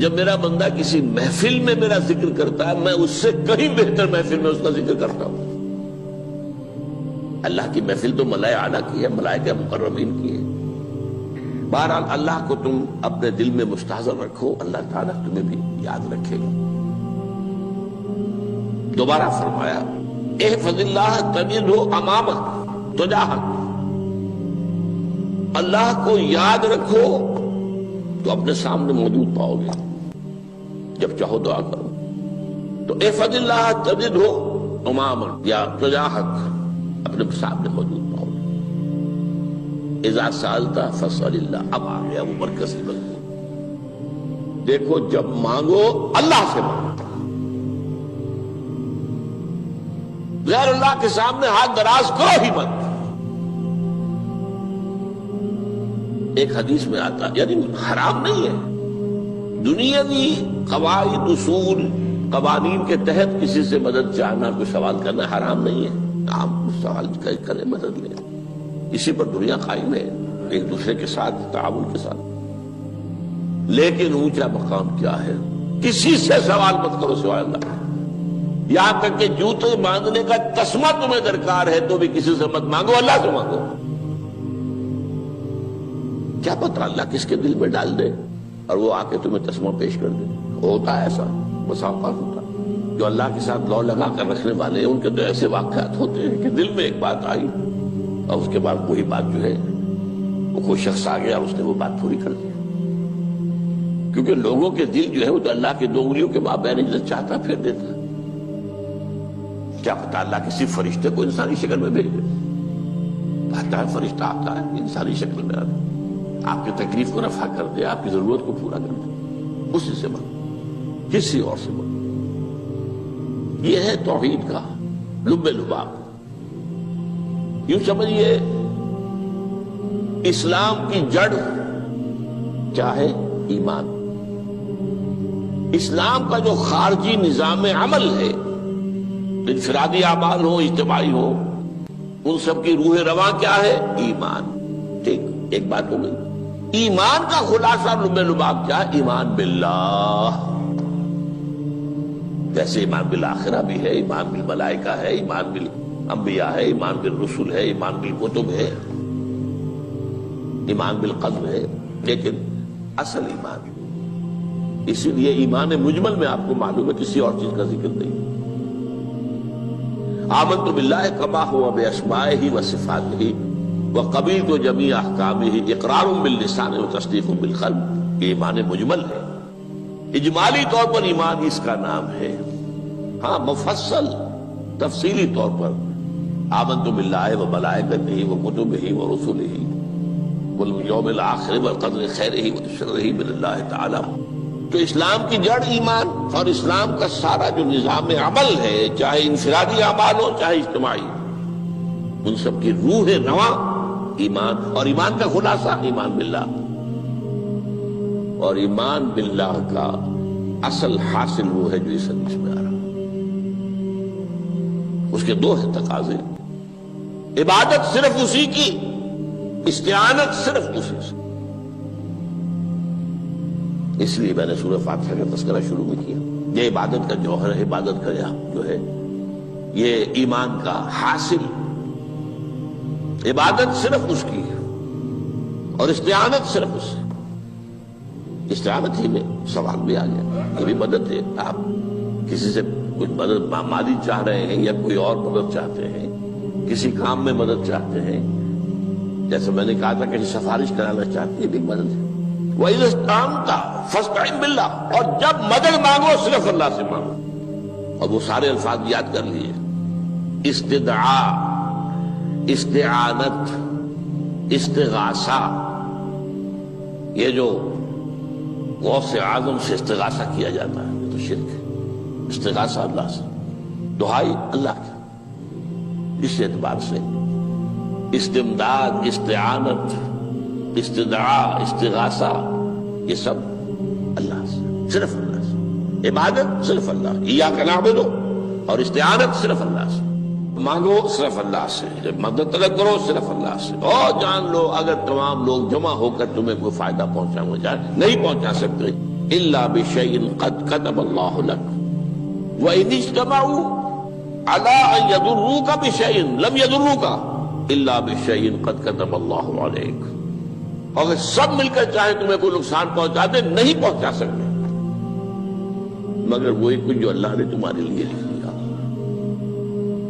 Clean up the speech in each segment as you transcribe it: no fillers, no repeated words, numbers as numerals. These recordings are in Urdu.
جب میرا بندہ کسی محفل میں میرا ذکر کرتا ہے میں اس سے کہیں بہتر محفل میں اس کا ذکر کرتا ہوں۔ اللہ کی محفل تو ملائے اعلیٰ کی ہے، ملائکہ مقربین کی ہے۔ بہرحال اللہ کو تم اپنے دل میں مستحضر رکھو، اللہ تعالیٰ تمہیں بھی یاد رکھے گا۔ دوبارہ فرمایا احفظ اللہ تجدہ امامک تجاہک، اللہ کو یاد رکھو تو اپنے سامنے موجود پاؤ گے، جب چاہو دعا کرو تو احفظ اللہ تجدہ امامک یا تجاہک، اپنے سامنے موجود پاؤ گے۔ اذا سألت فاسأل اللہ، اب آ گیا وہ مرکزی مضمون۔ دیکھو جب مانگو اللہ سے مانگو، غیر اللہ کے سامنے ہاتھ دراز کرو ہی مت۔ ایک حدیث میں آتا یعنی حرام نہیں ہے، دنیاوی قواعد اصول قوانین کے تحت کسی سے مدد چاہنا، کوئی سوال کرنا حرام نہیں ہے۔ آپ سوال کریں، مدد لیں، اسی پر دنیا قائم ہے، ایک دوسرے کے ساتھ تعاون کے ساتھ۔ لیکن اونچا مقام کیا ہے؟ کسی سے سوال مت کرو سوائے اللہ، یہاں تک کہ جوتے باندھنے کا تسمہ تمہیں درکار ہے تو بھی کسی سے مت مانگو، اللہ سے مانگو۔ کیا پتہ اللہ کس کے دل میں ڈال دے اور وہ آ کے تمہیں تسمہ پیش کر دے۔ ہوتا ہے ایسا، بس اوقات ہوتا ہے۔ جو اللہ کے ساتھ لو لگا کر رکھنے والے ہیں ان کے تو ایسے واقعات ہوتے ہیں کہ دل میں ایک بات آئی اور اس کے بعد وہی بات جو ہے وہ کوئی شخص آ گیا اور اس نے وہ بات پوری کر دی۔ کیونکہ لوگوں کے دل جو ہے وہ تو اللہ کے دو انگلیوں کے مابین جو چاہتا پھر دیتا ہے۔ کیا پتہ اللہ کسی فرشتے کو انسانی شکل میں بھیج دے، آتا ہے فرشتہ، آتا ہے انسانی شکل میں، آتا ہے آپ کی تکلیف کو رفع کر دے، آپ کی ضرورت کو پورا کر دے، اسی سے مانگو، کسی اور سے مانگو۔ یہ ہے توحید کا لب لباب۔ یوں سمجھیے اسلام کی جڑ کیا ہے؟ ایمان۔ اسلام کا جو خارجی نظام عمل ہے، انفرادی اعمال ہو اجتماعی ہو، ان سب کی روح رواں کیا ہے؟ ایمان۔ ٹھیک، ایک بات ہو گئی۔ ایمان کا خلاصہ لب لباب کیا ہے؟ ایمان باللہ۔ جیسے ایمان بالآخرہ بھی ہے، ایمان بالملائکہ ہے، ایمان بالانبیاء ہے، ایمان بالرسل ہے، ایمان بالکتب ہے، ایمان بالقدر ہے، لیکن اصل ایمان، اسی لیے ایمان مجمل میں آپ کو معلوم ہے کسی اور چیز کا ذکر نہیں۔ آمنت باللہ کما ہوا باسمائہ وصفاتہ وقبلت جمیع احکامہ اقرار باللسان وتصدیق بالقلب۔ یہ ایمان مجمل ہے، اجمالی طور پر ایمان اس کا نام ہے۔ ہاں مفصل تفصیلی طور پر آمنت باللہ وملائکتہ وکتبہ ورسلہ والیوم الآخر والقدر خیرہ وشرہ من اللہ تعالی۔ تو اسلام کی جڑ ایمان، اور اسلام کا سارا جو نظام عمل ہے، چاہے انفرادی اعمال ہو چاہے اجتماعی، ان سب کی روح رواں ایمان، اور ایمان کا خلاصہ ایمان باللہ۔ اور ایمان باللہ کا اصل حاصل وہ ہے جو اس حدیث میں آ رہا، اس کے دو ہیں تقاضے، عبادت صرف اسی کی، استعانت صرف اسی سے۔ اس لیے میں نے سورہ فاتحہ کا تذکرہ شروع میں کیا۔ یہ عبادت کا جوہر ہے، عبادت کا جو ہے یہ ایمان کا حاصل، عبادت صرف اس کی ہے اور استعانت صرف اس سے۔ استعانت ہی میں سوال بھی آ گیا، یہ بھی مدد ہے۔ آپ کسی سے کچھ مدد مالی چاہ رہے ہیں یا کوئی اور مدد چاہتے ہیں، کسی کام میں مدد چاہتے ہیں، جیسے میں نے کہا تھا کہ سفارش کرانا چاہتے ہیں، بھی مدد ہے۔ وَإِذَا اسْتَعَنْتَ فَاسْتَعِنْ بِاللَّهِ، اور جب مدد مانگو صرف اللہ سے مانگو۔ اور وہ سارے الفاظ یاد کر لیے، استدعاء، استعانت، استغاثہ۔ یہ جو غوث اعظم سے استغاثہ کیا جاتا ہے تو شرک ہے۔ استغاثہ اللہ سے، دعائی اللہ کی، اس اعتبار سے استمداد، استعانت، استدعاء، استغاثہ، یہ سب اللہ سے، صرف اللہ سے۔ عبادت صرف اللہ، ایاک نعبد، اور استعانت صرف اللہ سے، مانگو صرف اللہ سے، جب مدد طلب کرو صرف اللہ سے۔ اور جان لو اگر تمام لوگ جمع ہو کر تمہیں کوئی فائدہ پہنچانا چاہے نہیں پہنچا سکتے، الا بشیء قد كتب الله لك وان اجتمعوا على ان يضروك بشیء لم يضروك الا بشیء قد كتب الله عليك، اگر سب مل کر چاہے تمہیں کوئی نقصان پہنچا دے نہیں پہنچا سکتے مگر وہی کچھ جو اللہ نے تمہارے لیے لکھ دیا۔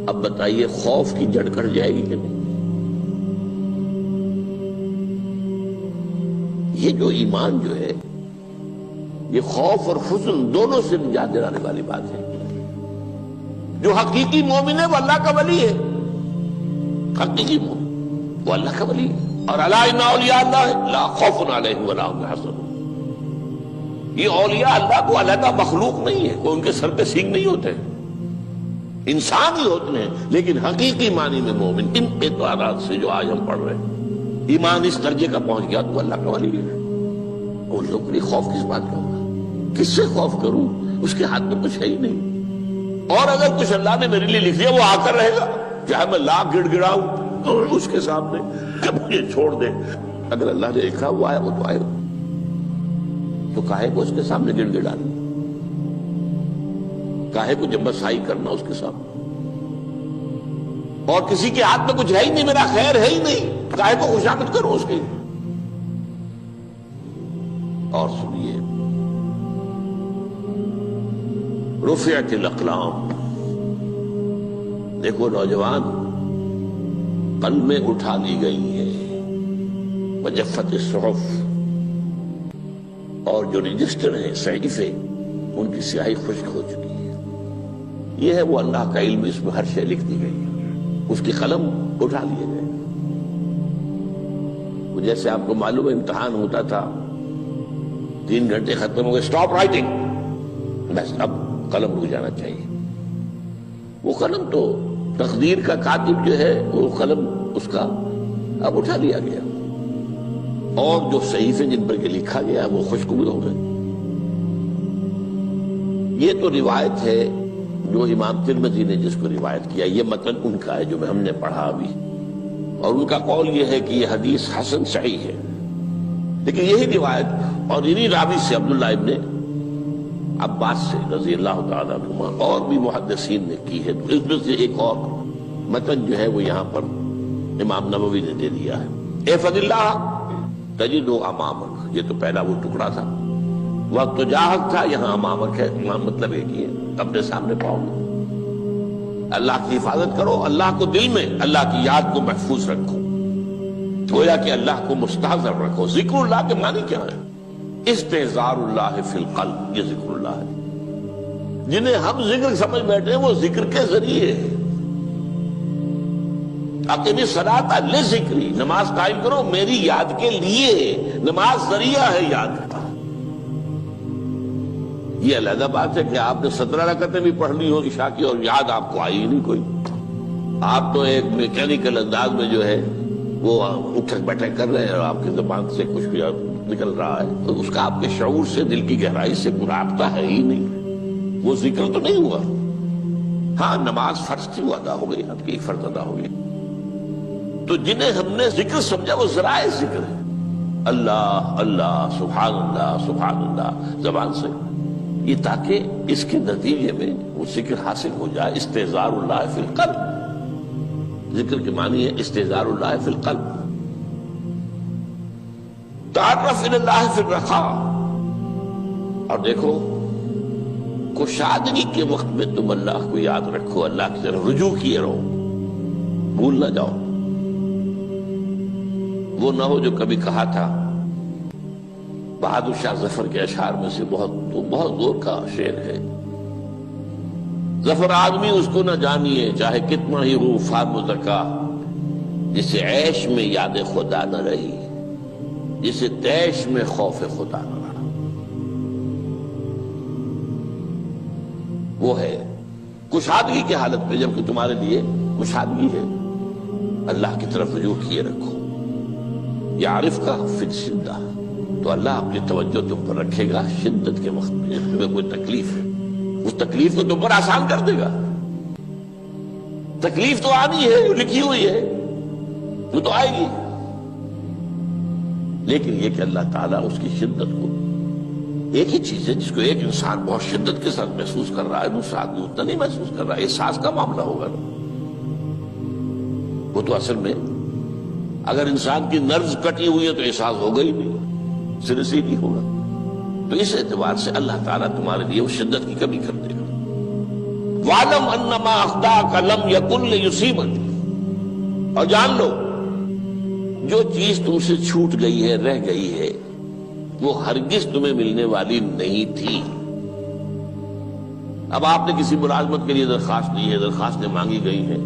اب بتائیے خوف کی جڑ کٹ جائے گی کہ نہیں؟ یہ جو ایمان جو ہے یہ خوف اور حزن دونوں سے نجات دلانے والی بات ہے۔ جو حقیقی مومن ہے وہ اللہ کا ولی ہے، حقیقی مومن وہ اللہ کا ولی ہے۔ اور الا ان اولیاء اللہ لا خوف علیہم ولا هم يحزنون، یہ اولیاء اللہ کو علیحدہ مخلوق نہیں ہے، کوئی ان کے سر پہ سینگ نہیں ہوتے، انسان ہی ہوتے ہیں، لیکن حقیقی معنی میں مومن ان اعتبارات سے جو آج ہم پڑھ رہے ہیں ایمان اس درجے کا پہنچ گیا تو اللہ کا ولی ہے۔ ان لوگوں کے لیے خوف کس بات کا ہوگا؟ کس سے خوف کروں؟ اس کے ہاتھ میں کچھ ہے ہی نہیں، اور اگر کچھ اللہ نے میرے لیے لکھ دیا وہ آ کر رہے گا، چاہے میں لاکھ گڑ گڑاؤں اس کے سامنے کہ مجھے چھوڑ دے۔ اگر اللہ نے لکھا وہ آیا وہ تو آئے گا، تو کاہے کو اس کے سامنے گڑ گڑانا، کاہے کو جمبسائی کرنا اس کے سامنے؟ اور کسی کے ہاتھ میں کچھ ہے ہی نہیں، میرا خیر ہے ہی نہیں، کاہے کو خوشامد کروں اس کی؟ اور سنیے، رفعت الاقلام، دیکھو نوجوان، قلمیں اٹھا لی گئی ہیں، وجفت الصحف، اور جو رجسٹر ہیں صحیفے ان کی سیاہی خشک ہو چکی ہے۔ یہ ہے وہ اللہ کا علم، اس میں ہر شے لکھ دی گئی ہے، اس کی قلم اٹھا لیے گئے۔ جیسے آپ کو معلوم ہے امتحان ہوتا تھا، 3 گھنٹے ختم ہو گئے، اسٹاپ رائٹنگ، بس اب قلم رک جانا چاہیے۔ وہ قلم تو تقدیر کا کاتب جو ہے وہ قلم اس کا اب اٹھا لیا گیا، اور جو صحیفے جن پر کے لکھا گیا وہ خشک ہو گئے۔ یہ تو روایت ہے جو امام ترمذی نے جس کو روایت کیا، یہ متن ان کا ہے جو ہم نے پڑھا ابھی، اور ان کا قول یہ ہے کہ یہ حدیث حسن صحیح ہے۔ لیکن یہی روایت اور انہی راوی سے عبداللہ ابن عباس سے رضی اللہ تعالیٰ عنہما اور بھی محدثین نے کی ہے، تو اس میں سے ایک اور متن جو ہے وہ یہاں پر امام نووی نے دے دیا ہے۔ احفظ اللہ تجدہ امامک، یہ تو پہلا وہ ٹکڑا تھا، وقت تو جاہک تھا، یہاں امامک ہے، امام مطلب ایک ہی ہے، اپنے سامنے پاؤ گے۔ اللہ کی حفاظت کرو، اللہ کو دل میں، اللہ کی یاد کو محفوظ رکھو، گویا کہ اللہ کو مستحضر رکھو۔ ذکر اللہ کے معنی کیا ہے؟ استحضار اللہ فی القلب، یہ ذکر اللہ ہے۔ جنہیں ہم ذکر سمجھ بیٹھے ہیں وہ ذکر کے ذریعے ہے۔ اقیم الصلاۃ لذکری، نماز قائم کرو میری یاد کے لیے، نماز ذریعہ ہے یاد کا۔ یہ علیحدہ بات ہے کہ آپ نے 17 رکعتیں بھی پڑھ لی ہو عشاء کی اور یاد آپ کو آئی ہی نہیں کوئی، آپ تو ایک میکینیکل انداز میں جو ہے وہ اٹھک بیٹھک کر رہے ہیں اور آپ کی زبان سے کچھ بھی نکل رہا ہے، تو اس کا آپ کے شعور سے، دل کی گہرائی سے کوئی رابطہ ہے ہی نہیں، وہ ذکر تو نہیں ہوا۔ ہاں نماز فرض تھی وہ ادا ہو گئی، آپ کی ایک فرض ادا ہو گئی۔ تو جنہیں ہم نے ذکر سمجھا وہ ذرائع ذکر ہے، اللہ اللہ سبحان اللہ زبان سے، یہ تاکہ اس کے نتیجے میں وہ ذکر حاصل ہو جائے۔ استحضار اللہ فی القلب، ذکر کے معنی ہے استحضار اللہ فی القلب۔ تعرف الی اللہ فی الرخاء، اور دیکھو کشادگی کے وقت میں تم اللہ کو یاد رکھو، اللہ کی طرف رجوع کیے رہو، بھول نہ جاؤ۔ وہ نہ ہو جو کبھی کہا تھا، بہادر شاہ ظفر کے اشعار میں سے بہت دور کا شعر ہے، ظفر آدمی اس کو نہ جانیے چاہے کتنا ہی رو فام زکا، جسے عیش میں یاد خدا نہ رہی، جسے تیش میں خوف خدا نہ رہا۔ وہ ہے کشادگی کی حالت میں، جبکہ تمہارے لیے کشادگی ہے، اللہ کی طرف رجوع کیے رکھو۔ یعرف کا فی الشدہ، تو اللہ اپنی توجہ تم پر رکھے گا شدت کے وقت میں، جب تمہیں کوئی تکلیف ہے، اس تکلیف کو تم پر آسان کر دے گا۔ تکلیف تو آنی ہے، جو لکھی ہوئی ہے وہ تو آئے گی، لیکن یہ کہ اللہ تعالیٰ اس کی شدت کو ایک ہی چیز ہے جس کو ایک انسان بہت شدت کے ساتھ محسوس کر رہا ہے، دوسرا آدمی اتنا نہیں محسوس کر رہا ہے، احساس کا معاملہ ہوگا نا۔ وہ تو اصل میں اگر انسان کی نرز کٹی ہوئی ہے تو احساس ہوگا ہی نہیں، سرے سے ہی نہیں ہوگا۔ تو اس اعتبار سے اللہ تعالیٰ تمہارے لیے وہ شدت کی کمی کر دے گا۔ وَاعْلَمْ أَنَّمَا أَخْطَأَكَ لَمْ يَكُنْ لِيُصِيبَكَ، اور جان لو جو چیز تم سے چھوٹ گئی ہے، رہ گئی ہے، وہ ہرگز تمہیں ملنے والی نہیں تھی۔ اب آپ نے کسی ملازمت کے لیے درخواست دی ہے، درخواستیں مانگی گئی ہیں،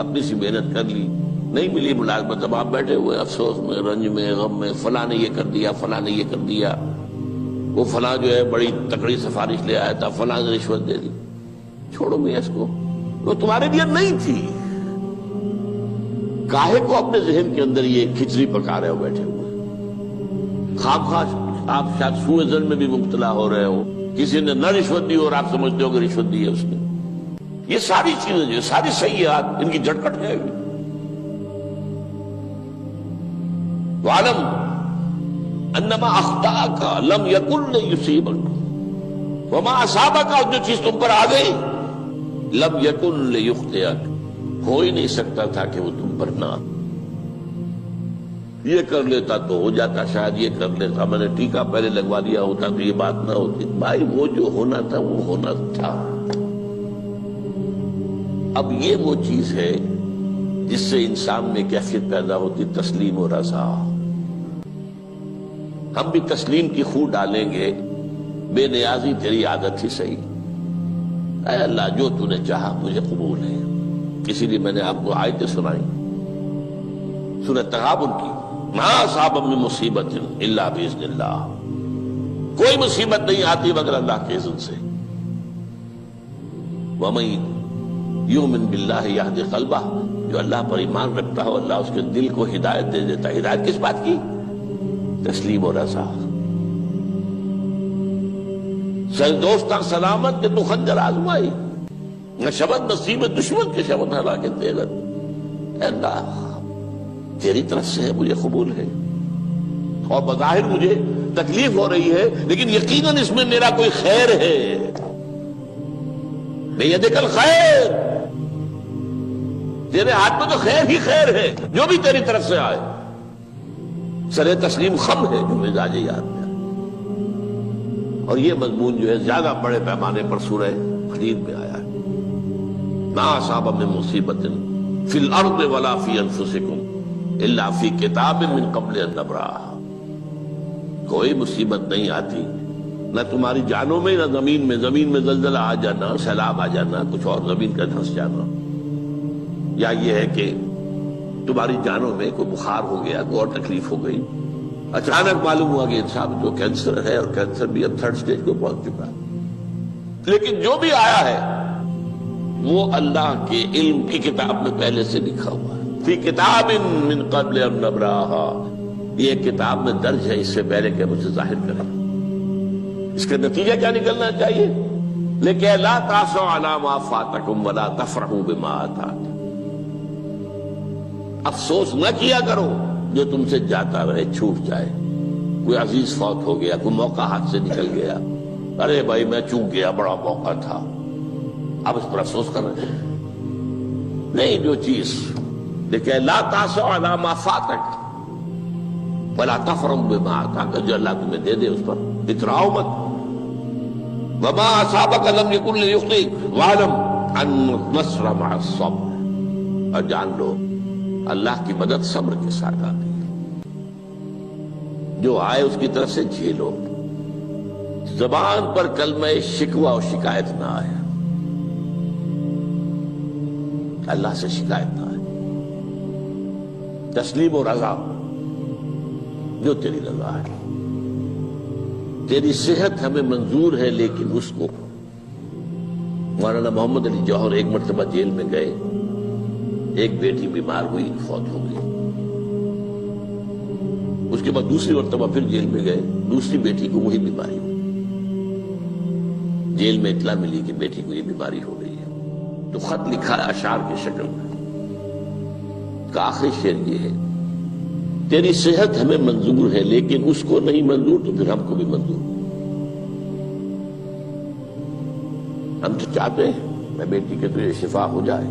اپنی سی محنت کر لی، نہیں ملی ملازمت، اب آپ بیٹھے ہوئے افسوس میں، رنج میں، غم میں، فلاں نے یہ کر دیا، فلاں نے یہ کر دیا، وہ فلاں جو ہے بڑی تکڑی سفارش لے آیا تھا، فلاں نے رشوت دے دی۔ چھوڑو میاں اس کو، وہ تمہارے لیے نہیں تھی۔ کاہے کو اپنے ذہن کے اندر یہ کھچڑی پکا رہے ہو بیٹھے ہوئے؟ خواہ آپ شاید سوء ظن میں بھی مبتلا ہو رہے ہو، کسی نے نہ رشوت دی اور آپ سمجھتے ہو کہ رشوت دی ہے اس نے۔ یہ ساری چیزیں جو ساری سیئات، ان کی جڑ کٹ جائے گی۔ وَاعْلَمْ أَنَّمَا أَخْطَأَكَ لَمْ يَكُنْ لِيُصِيبَكَ وَمَا أَصَابَكَ، اور جو چیز تم پر آ گئی، لَمْ يَكُنْ لِيُخْطِئَكَ، ہو ہی نہیں سکتا تھا کہ وہ تم پر نہ۔ یہ کر لیتا تو ہو جاتا، شاید یہ کر لیتا، میں نے ٹیکا پہلے لگوا دیا ہوتا تو یہ بات نہ ہوتی۔ بھائی وہ جو ہونا تھا وہ ہونا تھا۔ اب یہ وہ چیز ہے جس سے انسان میں کیفیت پیدا ہوتی، تسلیم و رضا۔ ہم بھی تسلیم کی خو ڈالیں گے، بے نیازی تیری عادت ہی صحیح، اے اللہ جو تو نے چاہا مجھے قبول ہے۔ اسی لیے میں نے آپ کو آیتیں سنائی سورہ تغابن کی، ما اصاب من مصیبت الا باذن اللہ، کوئی مصیبت نہیں آتی مگر اللہ کے اذن سے۔ وَمَن یؤمن باللہ یہدی قلبہ، جو اللہ پر ایمان رکھتا ہو اللہ اس کے دل کو ہدایت دے دیتا ہے۔ ہدایت کس بات کی؟ تسلیم و رضا۔ سر دوستاں سلامت کہ تو خنجر آزمائی، نہ شبد نصیب دشمن کے شبد ہلاکت تیغت۔ اے اللہ تیری طرف سے ہے، مجھے قبول ہے، اور بظاہر مجھے تکلیف ہو رہی ہے لیکن یقیناً اس میں میرا کوئی خیر ہے۔ بیدک الخیر، تیرے ہاتھ میں تو خیر ہی خیر ہے، جو بھی تیری طرف سے آئے۔ سر تسلیم خم ہے جو مزاج یاد میں آئے۔ اور یہ مضمون جو ہے زیادہ بڑے پیمانے پر سورہ حدید میں آیا ہے۔ ما اصاب من مصیبت فی الارض ولا فی انفسکم الا فی کتاب من قبل ان نبرأھا، کوئی مصیبت نہیں آتی نہ تمہاری جانوں میں نہ زمین میں، زمین میں زلزلہ آ جانا، سیلاب آ جانا، کچھ اور زمین کا دھنس جانا، یا یہ ہے کہ تمہاری جانوں میں کوئی بخار ہو گیا، کوئی اور تکلیف ہو گئی، اچانک معلوم ہوا کہ انسان جو کینسر ہے اور کینسر بھی اب 3rd سٹیج کو پہنچ چکا ہے، لیکن جو بھی آیا ہے وہ اللہ کے علم کی کتاب میں پہلے سے لکھا ہوا ہے۔ فی کتاب من قبل ان نبرأھا، یہ کتاب میں درج ہے اس سے پہلے کہ مجھے ظاہر کرے۔ اس کا نتیجہ کیا نکلنا چاہیے؟ لیکن لا تأسوا علی ما فاتکم ولا تفرحوا بما آتاکم، افسوس نہ کیا کرو جو تم سے جاتا رہے، چھوٹ جائے، کوئی عزیز فوت ہو گیا، کوئی موقع ہاتھ سے نکل گیا، ارے بھائی میں چوک گیا، بڑا موقع تھا، اب اس پر افسوس کر رہے ہیں۔ نہیں، جو چیز دیکھیں لا تأسوا علی ما فاتک ولا تفرحوا بما آتاک، جو اللہ تمہیں دے دے اس پر اتراؤ مت۔ وما اصابک لم یکن لیخطئک واعلم ان النصر مع الصبر، اور جان لو اللہ کی مدد صبر کے ساتھ آتی ہے، جو آئے اس کی طرف سے جھیلو، زبان پر کلمہ شکوہ اور شکایت نہ آئے، اللہ سے شکایت نہ آئے، تسلیم و رضا، جو تیری رضا ہے۔ تیری صحت ہمیں منظور ہے لیکن اس کو، مولانا محمد علی جوہر ایک مرتبہ جیل میں گئے، ایک بیٹی بیمار ہوئی، فوت ہو گئی، اس کے بعد دوسری مرتبہ پھر جیل میں گئے، دوسری بیٹی کو وہی بیماری ہوئی، جیل میں اطلاع ملی کہ بیٹی کو یہ بیماری ہو گئی ہے، تو خط لکھا ہے اشعار کی شکل میں، کا آخری شعر یہ ہے، تیری صحت ہمیں منظور ہے لیکن اس کو نہیں منظور تو پھر ہم کو بھی منظور۔ ہم تو چاہتے ہیں میں بیٹی کے تجھے شفا ہو جائے،